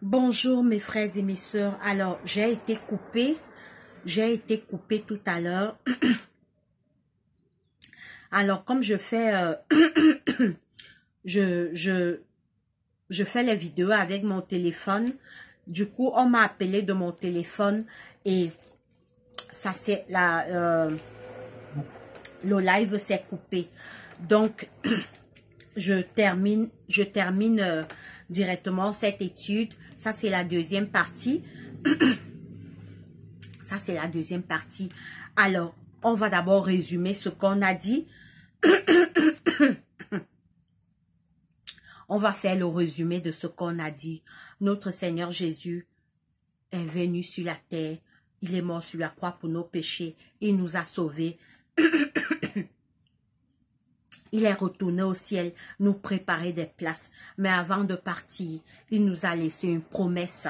Bonjour mes frères et mes sœurs. Alors, j'ai été coupée tout à l'heure. Alors, comme je fais je fais les vidéos avec mon téléphone. Du coup, on m'a appelé de mon téléphone et ça c'est le live s'est coupé. Donc je termine directement cette étude. Ça c'est la deuxième partie. Ça, c'est la deuxième partie. Alors, on va d'abord résumer ce qu'on a dit. On va faire le résumé de ce qu'on a dit. Notre Seigneur Jésus est venu sur la terre. Il est mort sur la croix pour nos péchés. Il nous a sauvés. Il est retourné au ciel, nous préparer des places. Mais avant de partir, il nous a laissé une promesse.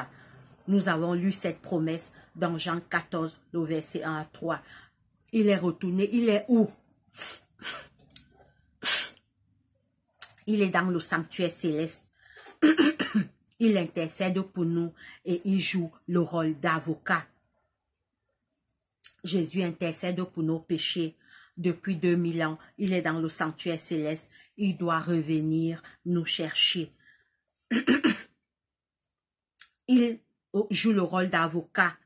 Nous avons lu cette promesse dans Jean 14, le verset 1 à 3. Il est retourné. Il est où? Il est dans le sanctuaire céleste. Il intercède pour nous et il joue le rôle d'avocat. Jésus intercède pour nos péchés. Depuis 2000 ans, il est dans le sanctuaire céleste. Il doit revenir nous chercher. Il joue le rôle d'avocat.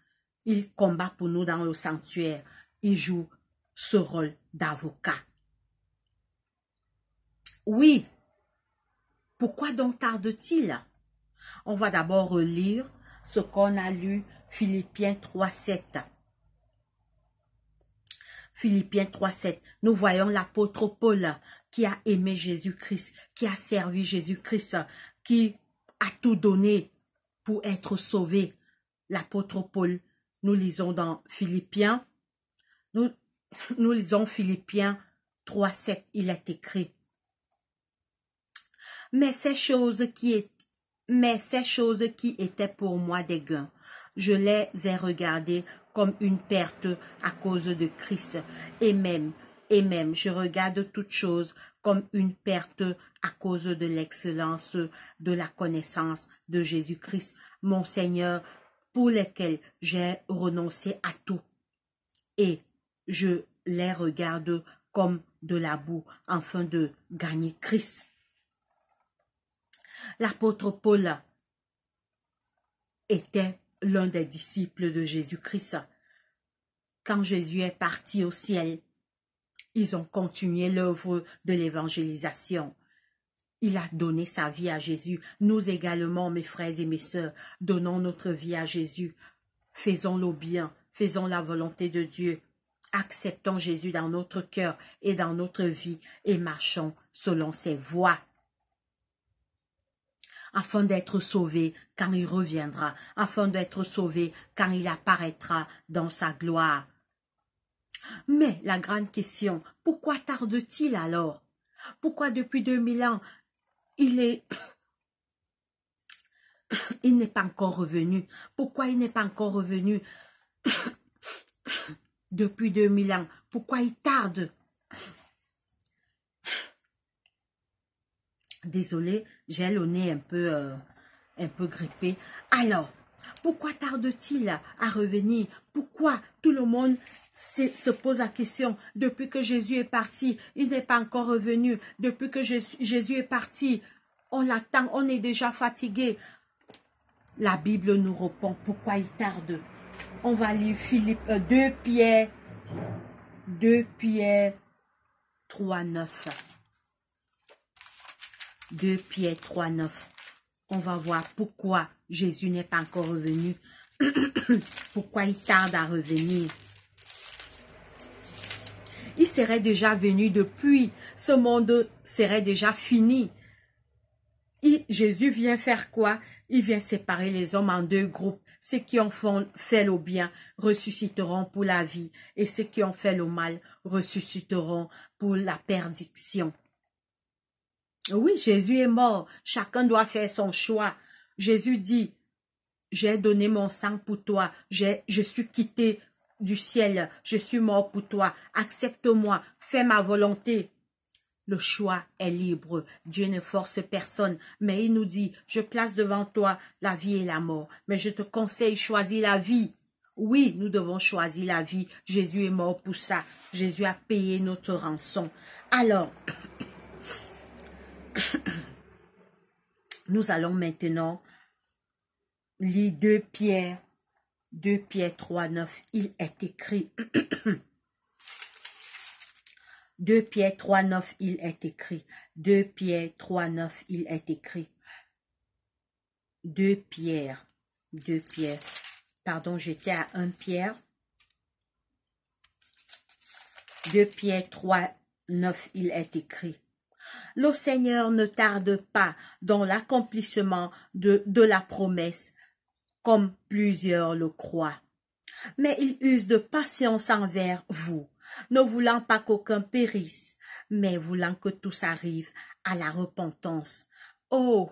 Il combat pour nous dans le sanctuaire. Il joue ce rôle d'avocat. Oui. Pourquoi donc tarde-t-il? On va d'abord relire ce qu'on a lu, Philippiens 3:7. Philippiens 3:7. Nous voyons l'apôtre Paul qui a aimé Jésus-Christ, qui a servi Jésus-Christ, qui a tout donné pour être sauvé. L'apôtre Paul, nous lisons dans Philippiens, nous lisons Philippiens 3:7, il est écrit. Mais ces choses qui étaient pour moi des gains, je les ai regardées comme une perte à cause de Christ. Et même, je regarde toutes choses comme une perte à cause de l'excellence de la connaissance de Jésus-Christ, mon Seigneur, pour lesquels j'ai renoncé à tout. Et je les regarde comme de la boue, afin de gagner Christ. L'apôtre Paul était l'un des disciples de Jésus-Christ. Quand Jésus est parti au ciel, ils ont continué l'œuvre de l'évangélisation. Il a donné sa vie à Jésus. Nous également, mes frères et mes sœurs, donnons notre vie à Jésus. Faisons le bien, faisons la volonté de Dieu. Acceptons Jésus dans notre cœur et dans notre vie et marchons selon ses voies. Afin d'être sauvé quand il reviendra, afin d'être sauvé quand il apparaîtra dans sa gloire. Mais la grande question, pourquoi tarde-t-il alors? Pourquoi depuis 2000 ans, il n'est pas encore revenu? Pourquoi il n'est pas encore revenu depuis 2000 ans? Pourquoi il tarde? Désolée, j'ai le nez un peu grippé. Alors, pourquoi tarde-t-il à revenir? Pourquoi tout le monde se pose la question? Depuis que Jésus est parti, il n'est pas encore revenu. Depuis que Jésus est parti, on l'attend, on est déjà fatigué. La Bible nous répond pourquoi il tarde. On va lire 2 Pierre 3:9. 2 Pierre 3:9. On va voir pourquoi Jésus n'est pas encore revenu. Pourquoi il tarde à revenir. Il serait déjà venu depuis. Ce monde serait déjà fini. Jésus vient faire quoi? Il vient séparer les hommes en 2 groupes. Ceux qui ont fait le bien ressusciteront pour la vie. Et ceux qui ont fait le mal ressusciteront pour la perdition. Oui, Jésus est mort. Chacun doit faire son choix. Jésus dit, j'ai donné mon sang pour toi. Je suis quitté du ciel. Je suis mort pour toi. Accepte-moi. Fais ma volonté. Le choix est libre. Dieu ne force personne, mais il nous dit, je place devant toi la vie et la mort, mais je te conseille, choisis la vie. Oui, nous devons choisir la vie. Jésus est mort pour ça. Jésus a payé notre rançon. Alors, nous allons maintenant lire 2 Pierre 3, 9. Il est écrit. 2 Pierre 3, 9, il est écrit. 2 Pierre 3, 9, il est écrit. 2 Pierre. Pardon, j'étais à 1 Pierre. 2 Pierre 3, 9, il est écrit. Le Seigneur ne tarde pas dans l'accomplissement de la promesse, comme plusieurs le croient. Mais il use de patience envers vous, ne voulant pas qu'aucun périsse, mais voulant que tous arrivent à la repentance. Oh!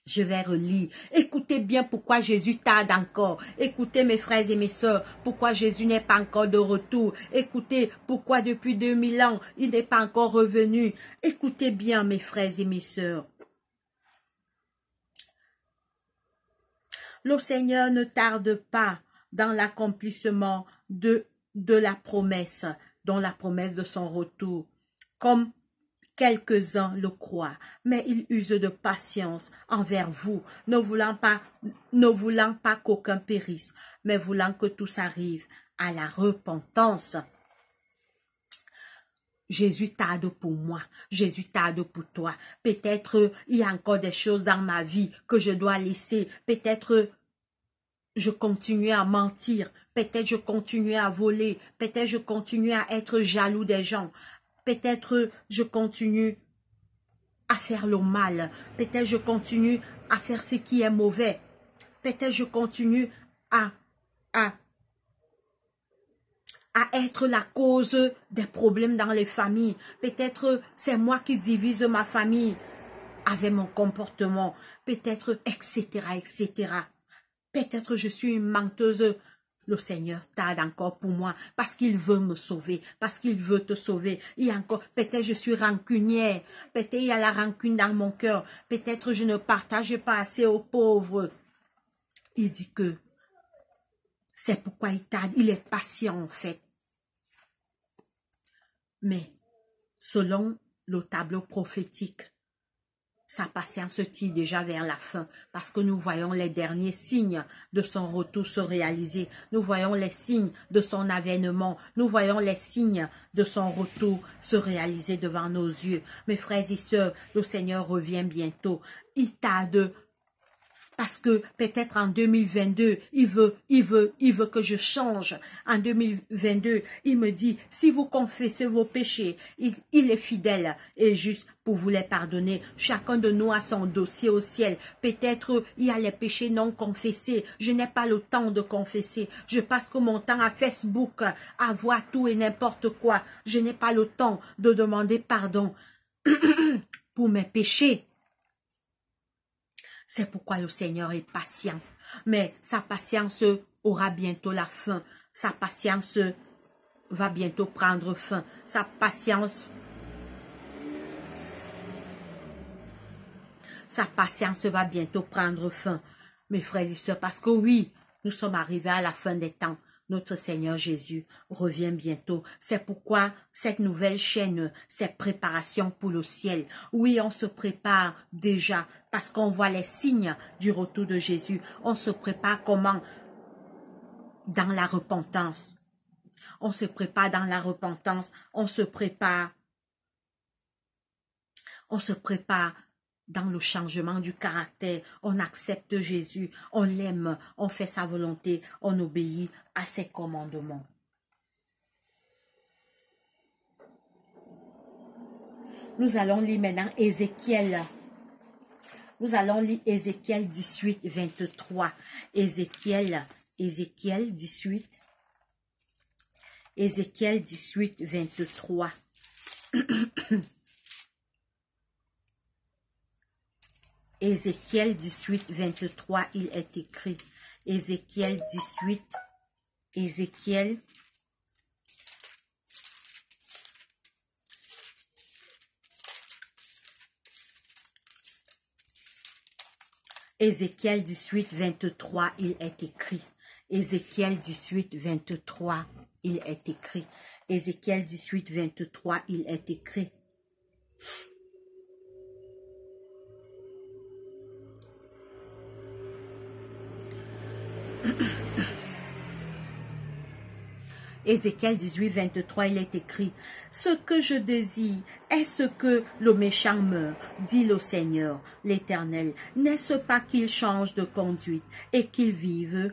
Je vais relire. Écoutez bien pourquoi Jésus tarde encore. Écoutez mes frères et mes sœurs, pourquoi Jésus n'est pas encore de retour. Écoutez pourquoi depuis 2000 ans, il n'est pas encore revenu. Écoutez bien mes frères et mes sœurs. Le Seigneur ne tarde pas dans l'accomplissement de la promesse, dans la promesse de son retour, comme quelques-uns le croient, mais il use de patience envers vous, ne voulant pas qu'aucun périsse, mais voulant que tous arrivent à la repentance. Jésus tarde pour moi, Jésus tarde pour toi. Peut-être il y a encore des choses dans ma vie que je dois laisser. Peut-être je continue à mentir. Peut-être je continue à voler. Peut-être je continue à être jaloux des gens. Peut-être je continue à faire le mal. Peut-être je continue à faire ce qui est mauvais. Peut-être je continue à être la cause des problèmes dans les familles. Peut-être c'est moi qui divise ma famille avec mon comportement. Peut-être, etc., etc. Peut-être je suis une menteuse. Le Seigneur tarde encore pour moi parce qu'il veut me sauver, parce qu'il veut te sauver. Il y a encore, peut-être je suis rancunière, peut-être il y a la rancune dans mon cœur, peut-être je ne partage pas assez aux pauvres. Il dit que c'est pourquoi il tarde, il est patient en fait. Mais selon le tableau prophétique, sa patience tire déjà vers la fin parce que nous voyons les derniers signes de son retour se réaliser. Nous voyons les signes de son avènement. Nous voyons les signes de son retour se réaliser devant nos yeux. Mes frères et sœurs, le Seigneur revient bientôt. Il tarde parce que peut-être en 2022, il veut que je change. En 2022, il me dit, si vous confessez vos péchés, il est fidèle et juste pour vous les pardonner. Chacun de nous a son dossier au ciel. Peut-être il y a les péchés non confessés. Je n'ai pas le temps de confesser. Je passe que mon temps à Facebook, à voir tout et n'importe quoi. Je n'ai pas le temps de demander pardon pour mes péchés. C'est pourquoi le Seigneur est patient. Mais sa patience aura bientôt la fin. Sa patience va bientôt prendre fin. Sa patience va bientôt prendre fin. Mes frères et sœurs, parce que oui, nous sommes arrivés à la fin des temps. Notre Seigneur Jésus revient bientôt. C'est pourquoi cette nouvelle chaîne, cette préparation pour le ciel. Oui, on se prépare déjà parce qu'on voit les signes du retour de Jésus. On se prépare comment? Dans la repentance. On se prépare dans la repentance. On se prépare dans le changement du caractère. On accepte Jésus, on l'aime, on fait sa volonté, on obéit à ses commandements. Nous allons lire maintenant Ézéchiel. Nous allons lire Ézéchiel 18, 23. Ézéchiel 18. Ézéchiel 18, 23. Ézéchiel 18, 23, il est écrit. Ézéchiel 18, Ézéchiel 18, 23, il est écrit. Ézéchiel 18, 23, il est écrit. Ézéchiel 18, 23, il est écrit. Ézéchiel 18, 23, il est écrit, « Ce que je désire est ce que le méchant meurt, dit le Seigneur, l'Éternel. N'est-ce pas qu'il change de conduite et qu'il vive? »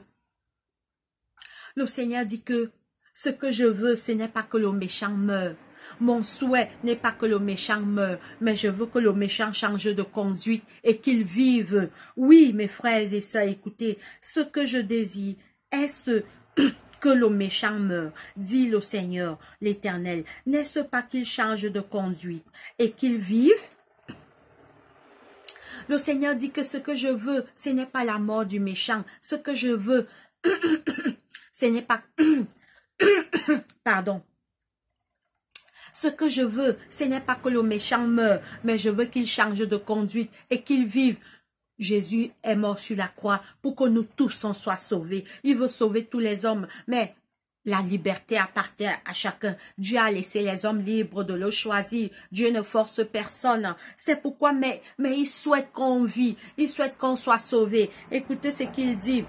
Le Seigneur dit que ce que je veux, ce n'est pas que le méchant meure. Mon souhait n'est pas que le méchant meure, mais je veux que le méchant change de conduite et qu'il vive. Oui, mes frères et sœurs, écoutez, ce que je désire est ce que le méchant meure, dit le Seigneur, l'Éternel. N'est-ce pas qu'il change de conduite et qu'il vive? Le Seigneur dit que ce que je veux, ce n'est pas la mort du méchant. Ce que je veux, ce n'est pas... Pardon. Ce que je veux, ce n'est pas que le méchant meure, mais je veux qu'il change de conduite et qu'il vive. Jésus est mort sur la croix pour que nous tous on soit sauvés. Il veut sauver tous les hommes, mais la liberté appartient à chacun. Dieu a laissé les hommes libres de le choisir. Dieu ne force personne. C'est pourquoi, mais il souhaite qu'on vit. Il souhaite qu'on soit sauvé. Écoutez ce qu'il dit.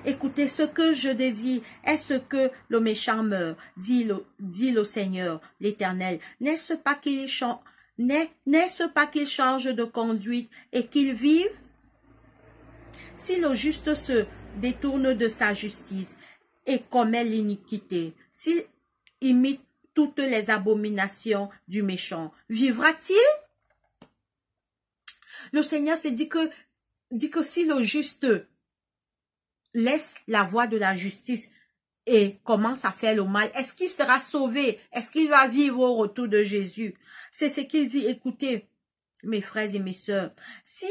Écoutez, ce que je désire est ce que le méchant meurt, dit le Seigneur, l'Éternel. N'est-ce pas qu'il change de conduite et qu'il vive? Si le juste se détourne de sa justice et commet l'iniquité, s'il imite toutes les abominations du méchant, vivra-t-il? Le Seigneur s'est dit que si le juste laisse la voie de la justice et commence à faire le mal, est-ce qu'il sera sauvé? Est-ce qu'il va vivre au retour de Jésus? C'est ce qu'il dit. Écoutez, mes frères et mes sœurs, si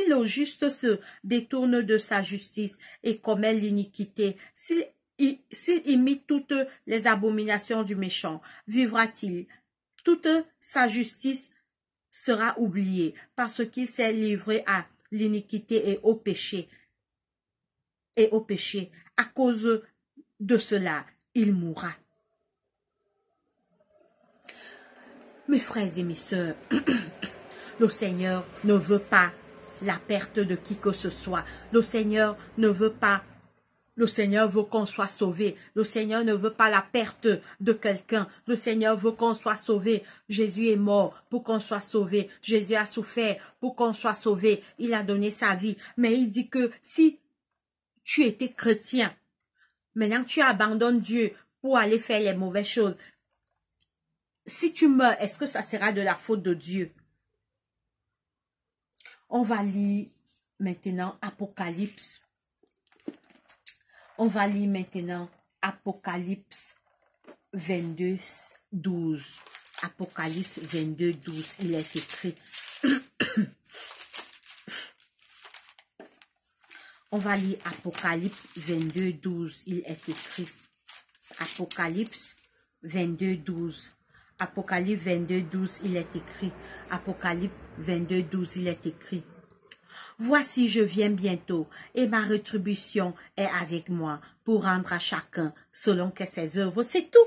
le juste se détourne de sa justice et commet l'iniquité, s'il imite toutes les abominations du méchant, vivra-t-il? Toute sa justice sera oubliée parce qu'il s'est livré à l'iniquité et au péché. À cause de cela, il mourra. Mes frères et mes sœurs, le Seigneur ne veut pas la perte de qui que ce soit. Le Seigneur ne veut pas. Le Seigneur veut qu'on soit sauvé. Le Seigneur ne veut pas la perte de quelqu'un. Le Seigneur veut qu'on soit sauvé. Jésus est mort pour qu'on soit sauvé. Jésus a souffert pour qu'on soit sauvé. Il a donné sa vie. Mais il dit que si tu étais chrétien, maintenant tu abandonnes Dieu pour aller faire les mauvaises choses. Si tu meurs, est-ce que ça sera de la faute de Dieu? On va lire maintenant Apocalypse. On va lire maintenant Apocalypse 22, 12. Apocalypse 22, 12, il est écrit. On va lire Apocalypse 22, 12, il est écrit. Apocalypse 22, 12. Apocalypse 22, 12, il est écrit. Apocalypse 22, 12, il est écrit. Voici, je viens bientôt, et ma rétribution est avec moi, pour rendre à chacun selon que ses œuvres, c'est tout.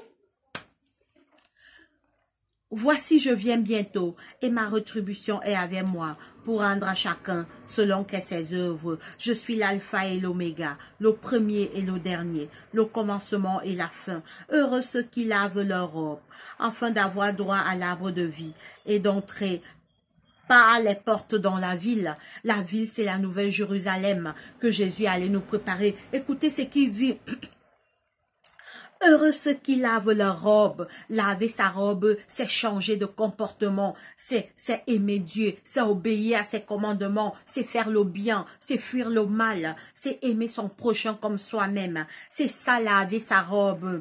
Voici, je viens bientôt, et ma rétribution est avec moi, pour rendre à chacun selon que ses œuvres. Je suis l'alpha et l'oméga, le premier et le dernier, le commencement et la fin. Heureux ceux qui lavent leur robe, afin d'avoir droit à l'arbre de vie, et d'entrer par les portes dans la ville. La ville, c'est la nouvelle Jérusalem que Jésus allait nous préparer. Écoutez ce qu'il dit. Heureux ceux qui lavent leur robe. Laver sa robe, c'est changer de comportement, c'est aimer Dieu, c'est obéir à ses commandements, c'est faire le bien, c'est fuir le mal, c'est aimer son prochain comme soi-même. C'est ça, laver sa robe.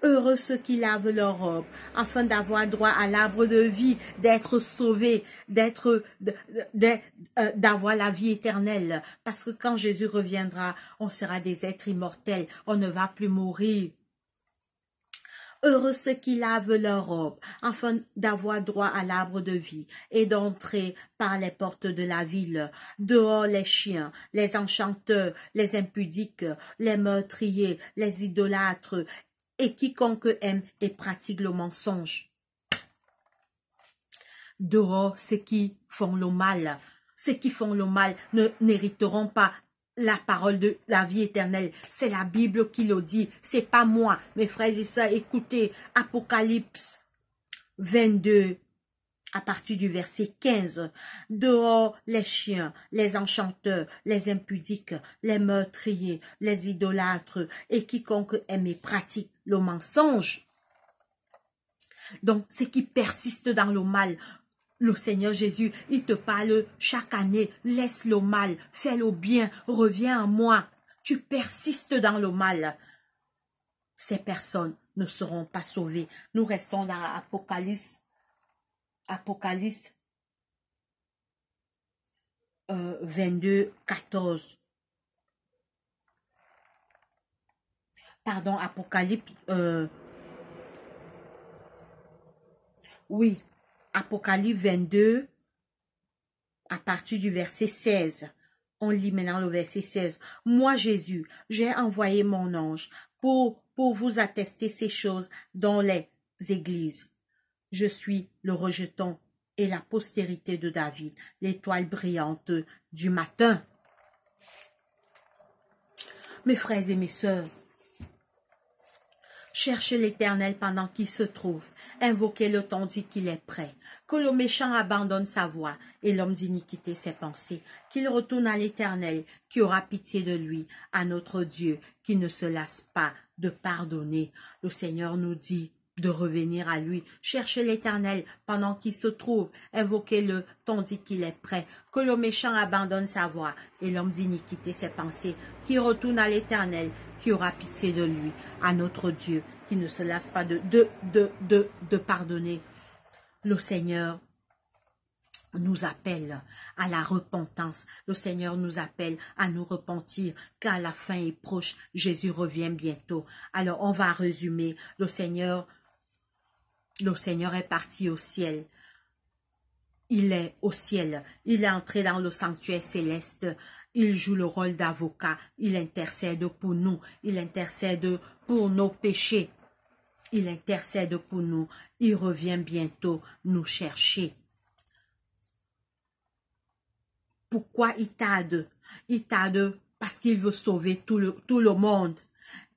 Heureux ceux qui lavent leur robe, afin d'avoir droit à l'arbre de vie, d'être sauvés, d'avoir la vie éternelle. Parce que quand Jésus reviendra, on sera des êtres immortels, on ne va plus mourir. Heureux ceux qui lavent leurs robes, afin d'avoir droit à l'arbre de vie et d'entrer par les portes de la ville. Dehors les chiens, les enchanteurs, les impudiques, les meurtriers, les idolâtres, et quiconque aime et pratique le mensonge. Dehors, ceux qui font le mal. Ceux qui font le mal ne n'hériteront pas la parole de la vie éternelle. C'est la Bible qui le dit. C'est pas moi. Mes frères et sœurs, écoutez Apocalypse 22 à partir du verset 15. Dehors les chiens, les enchanteurs, les impudiques, les meurtriers, les idolâtres et quiconque aime et pratique le mensonge. Donc, ceux qui persistent dans le mal, le Seigneur Jésus, il te parle chaque année, laisse le mal, fais le bien, reviens à moi. Tu persistes dans le mal. Ces personnes ne seront pas sauvées. Nous restons dans Apocalypse 22, 14. Pardon, Apocalypse... oui, Apocalypse 22, à partir du verset 16. On lit maintenant le verset 16. Moi, Jésus, j'ai envoyé mon ange pour vous attester ces choses dans les églises. Je suis le rejeton et la postérité de David, l'étoile brillante du matin. Mes frères et mes sœurs, cherchez l'Éternel pendant qu'il se trouve. Invoquez-le tandis qu'il est prêt. Que le méchant abandonne sa voie et l'homme d'iniquité ses pensées. Qu'il retourne à l'Éternel qui aura pitié de lui, à notre Dieu qui ne se lasse pas de pardonner. Le Seigneur nous dit de revenir à lui. Cherchez l'Éternel pendant qu'il se trouve. Invoquez-le tandis qu'il est prêt. Que le méchant abandonne sa voie et l'homme d'iniquité ses pensées. Qu'il retourne à l'Éternel qui aura pitié de lui, à notre Dieu, qui ne se lasse pas de pardonner. Le Seigneur nous appelle à la repentance. Le Seigneur nous appelle à nous repentir, car la fin est proche. Jésus revient bientôt. Alors, on va résumer. Le Seigneur est parti au ciel. Il est au ciel. Il est entré dans le sanctuaire céleste. Il joue le rôle d'avocat. Il intercède pour nous. Il intercède pour nos péchés. Il intercède pour nous. Il revient bientôt nous chercher. Pourquoi il tarde? Il tarde parce qu'il veut sauver tout le monde.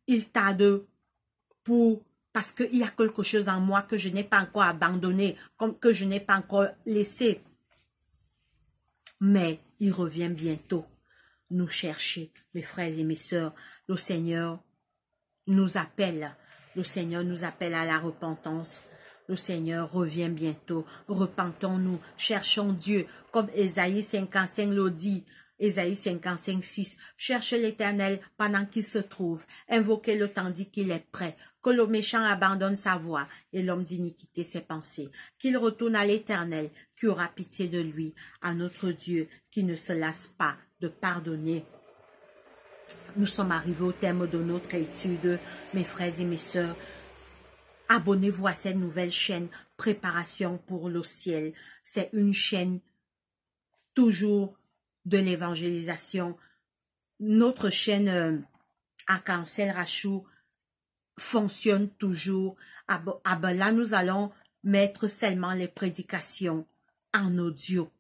Il tarde parce qu'il y a quelque chose en moi que je n'ai pas encore abandonné, comme que je n'ai pas encore laissé. Mais il revient bientôt nous chercher, mes frères et mes sœurs. Le Seigneur nous appelle. Le Seigneur nous appelle à la repentance. Le Seigneur revient bientôt. Repentons-nous, cherchons Dieu, comme Ésaïe 55 le dit. Ésaïe 55, 6. Cherchez l'Éternel pendant qu'il se trouve. Invoquez-le tandis qu'il est prêt. Que le méchant abandonne sa voie et l'homme d'iniquité ses pensées. Qu'il retourne à l'Éternel qui aura pitié de lui, à notre Dieu qui ne se lasse pas de pardonner. Nous sommes arrivés au terme de notre étude, mes frères et mes sœurs. Abonnez-vous à cette nouvelle chaîne Préparation pour le ciel. C'est une chaîne toujours de l'évangélisation. Notre chaîne Arc-en-Ciel Rachou fonctionne toujours. Là, nous allons mettre seulement les prédications en audio.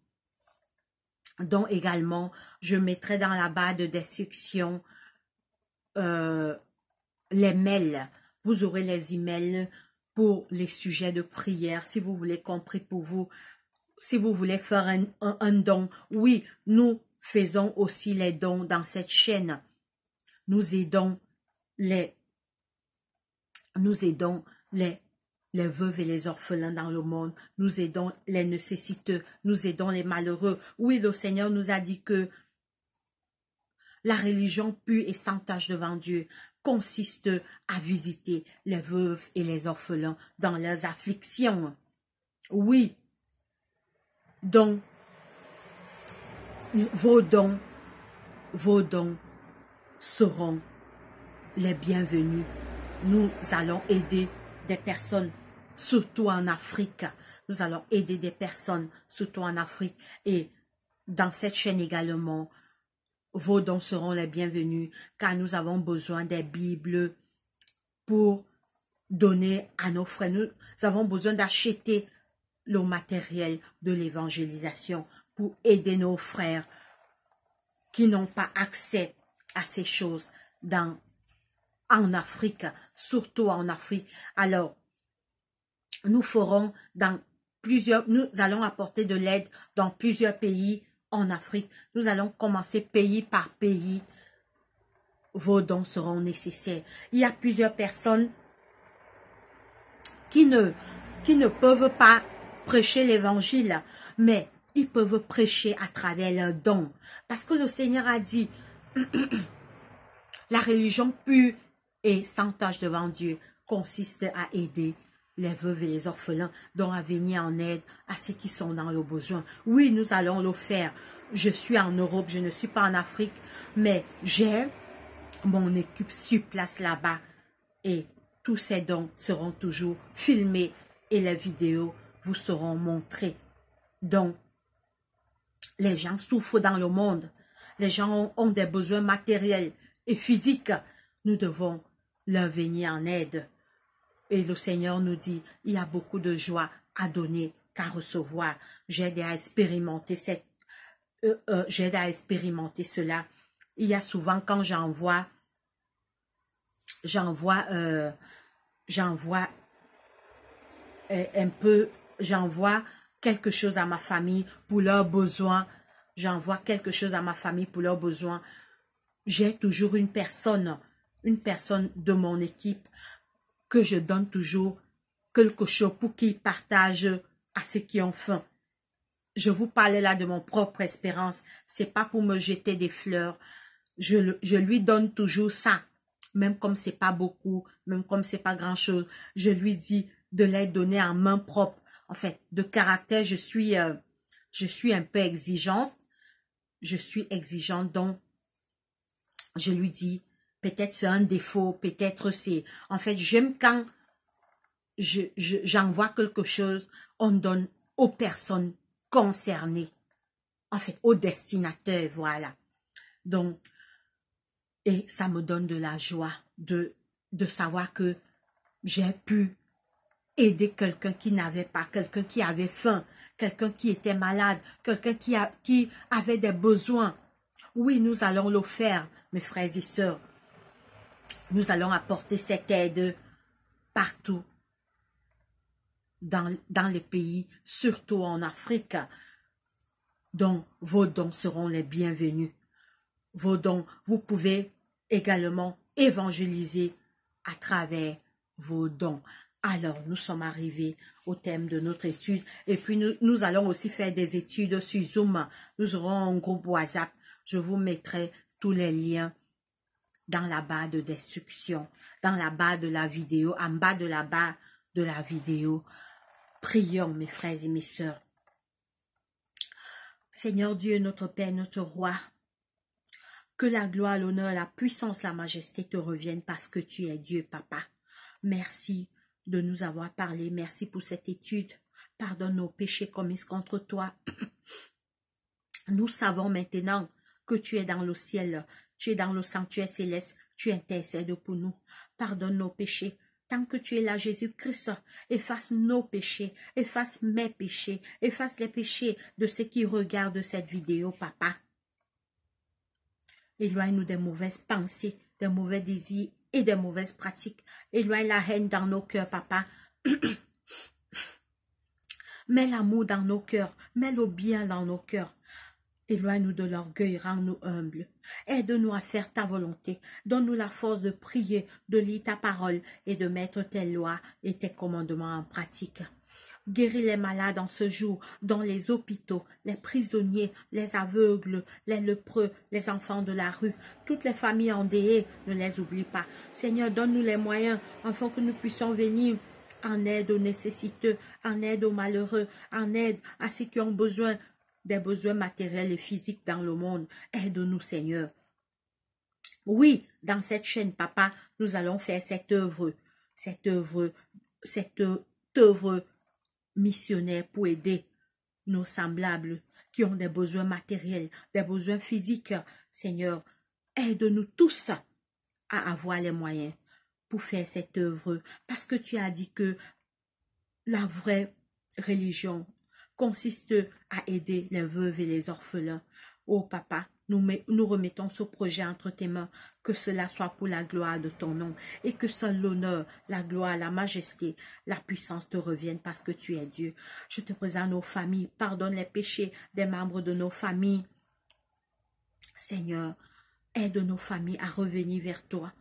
Donc également, je mettrai dans la barre de description les mails. Vous aurez les emails pour les sujets de prière, si vous voulez qu'on prie pour vous, si vous voulez faire un don. Oui, nous faisons aussi les dons dans cette chaîne. Nous aidons les veuves et les orphelins dans le monde. Nous aidons les nécessiteux. Nous aidons les malheureux. Oui, le Seigneur nous a dit que la religion pure et sans tache devant Dieu consiste à visiter les veuves et les orphelins dans leurs afflictions. Oui. Donc, vos dons seront les bienvenus. Nous allons aider des personnes, surtout en Afrique. Nous allons aider des personnes, surtout en Afrique. Et dans cette chaîne également, vos dons seront les bienvenus, car nous avons besoin des Bibles pour donner à nos frères. Nous avons besoin d'acheter le matériel de l'évangélisation pour aider nos frères qui n'ont pas accès à ces choses en Afrique, surtout en Afrique. Alors, nous allons apporter de l'aide dans plusieurs pays en Afrique. Nous allons commencer pays par pays. Vos dons seront nécessaires. Il y a plusieurs personnes qui ne peuvent pas prêcher l'évangile, mais ils peuvent prêcher à travers leurs dons. Parce que le Seigneur a dit, la religion pure et sans tâche devant Dieu consiste à aider les veuves et les orphelins, donc à venir en aide à ceux qui sont dans le besoin. Oui, nous allons le faire. Je suis en Europe, je ne suis pas en Afrique, mais j'ai mon équipe sur place là-bas et tous ces dons seront toujours filmés et les vidéos vous seront montrées. Donc, les gens souffrent dans le monde. Les gens ont des besoins matériels et physiques. Nous devons leur venir en aide. Et le Seigneur nous dit, il y a beaucoup de joie à donner qu'à recevoir. J'aide à expérimenter cela. Il y a souvent quand j'envoie quelque chose à ma famille pour leurs besoins. J'envoie quelque chose à ma famille pour leurs besoins. J'ai toujours une personne de mon équipe que je donne toujours quelque chose pour qu'il partage à ceux qui ont faim. Je vous parlais là de mon propre espérance. C'est pas pour me jeter des fleurs. Je lui donne toujours ça. Même comme c'est pas beaucoup, même comme c'est pas grand chose. Je lui dis de les donner en main propre. En fait, de caractère, je suis un peu exigeante. Je suis exigeante, donc je lui dis, peut-être c'est un défaut, peut-être c'est... En fait, j'aime quand j'envoie quelque chose, on donne aux personnes concernées. En fait, aux destinataires, voilà. Donc, et ça me donne de la joie de savoir que j'ai pu aider quelqu'un qui n'avait pas, quelqu'un qui avait faim, quelqu'un qui était malade, quelqu'un qui avait des besoins. Oui, nous allons le faire, mes frères et sœurs. Nous allons apporter cette aide partout dans les pays, surtout en Afrique. Donc, vos dons seront les bienvenus. Vos dons, vous pouvez également évangéliser à travers vos dons. Alors, nous sommes arrivés au thème de notre étude. Et puis, nous allons aussi faire des études sur Zoom. Nous aurons un groupe WhatsApp. Je vous mettrai tous les liens dans la barre de description, dans la barre de la vidéo, en bas de la barre de la vidéo. Prions, mes frères et mes sœurs. Seigneur Dieu, notre Père, notre Roi, que la gloire, l'honneur, la puissance, la majesté te reviennent parce que tu es Dieu, Papa. Merci de nous avoir parlé. Merci pour cette étude. Pardonne nos péchés commis contre toi. Nous savons maintenant que tu es dans le ciel, tu es dans le sanctuaire céleste, tu intercèdes pour nous. Pardonne nos péchés. Tant que tu es là, Jésus-Christ, efface nos péchés, efface mes péchés, efface les péchés de ceux qui regardent cette vidéo, Papa. Éloigne-nous des mauvaises pensées, des mauvais désirs et des mauvaises pratiques. Éloigne la haine dans nos cœurs, Papa. Mets l'amour dans nos cœurs, mets le bien dans nos cœurs. Éloigne-nous de l'orgueil, rends-nous humbles. Aide-nous à faire ta volonté. Donne-nous la force de prier, de lire ta parole et de mettre tes lois et tes commandements en pratique. Guéris les malades en ce jour, dans les hôpitaux, les prisonniers, les aveugles, les lépreux, les enfants de la rue, toutes les familles endeuillées, ne les oublie pas. Seigneur, donne-nous les moyens afin que nous puissions venir en aide aux nécessiteux, en aide aux malheureux, en aide à ceux qui ont besoin des besoins matériels et physiques dans le monde. Aide-nous, Seigneur. Oui, dans cette chaîne, Papa, nous allons faire cette œuvre cette œuvre missionnaire pour aider nos semblables qui ont des besoins matériels, des besoins physiques. Seigneur, aide-nous tous à avoir les moyens pour faire cette œuvre, parce que tu as dit que la vraie religion consiste à aider les veuves et les orphelins. Oh papa, nous remettons ce projet entre tes mains, que cela soit pour la gloire de ton nom, et que seul l'honneur, la gloire, la majesté, la puissance te reviennent parce que tu es Dieu. Je te présente nos familles, pardonne les péchés des membres de nos familles. Seigneur, aide nos familles à revenir vers toi.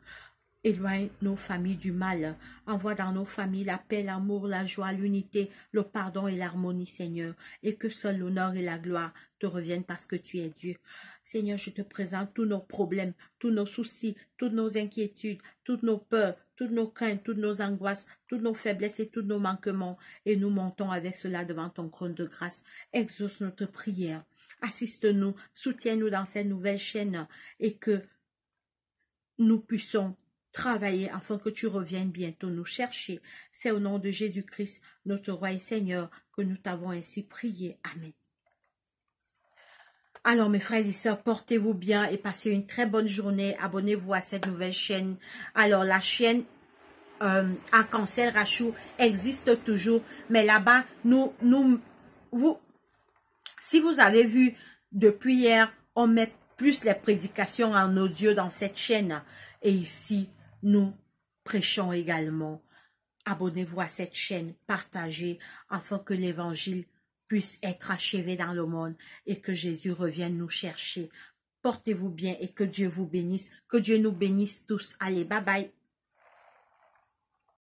Éloigne nos familles du mal. Envoie dans nos familles la paix, l'amour, la joie, l'unité, le pardon et l'harmonie, Seigneur. Et que seul l'honneur et la gloire te reviennent parce que tu es Dieu. Seigneur, je te présente tous nos problèmes, tous nos soucis, toutes nos inquiétudes, toutes nos peurs, toutes nos craintes, toutes nos angoisses, toutes nos faiblesses et tous nos manquements. Et nous montons avec cela devant ton trône de grâce. Exauce notre prière. Assiste-nous, soutiens-nous dans cette nouvelle chaîne et que nous puissions travailler afin que tu reviennes bientôt nous chercher. C'est au nom de Jésus-Christ, notre roi et Seigneur, que nous t'avons ainsi prié. Amen. Alors mes frères et sœurs, portez-vous bien et passez une très bonne journée. Abonnez-vous à cette nouvelle chaîne. Alors la chaîne Arc-en-Ciel Rachou existe toujours, mais là-bas, si vous avez vu depuis hier, on met plus les prédications en audio dans cette chaîne. Et ici, nous prêchons également. Abonnez-vous à cette chaîne, partagez, afin que l'évangile puisse être achevé dans le monde et que Jésus revienne nous chercher. Portez-vous bien et que Dieu vous bénisse, que Dieu nous bénisse tous. Allez, bye bye.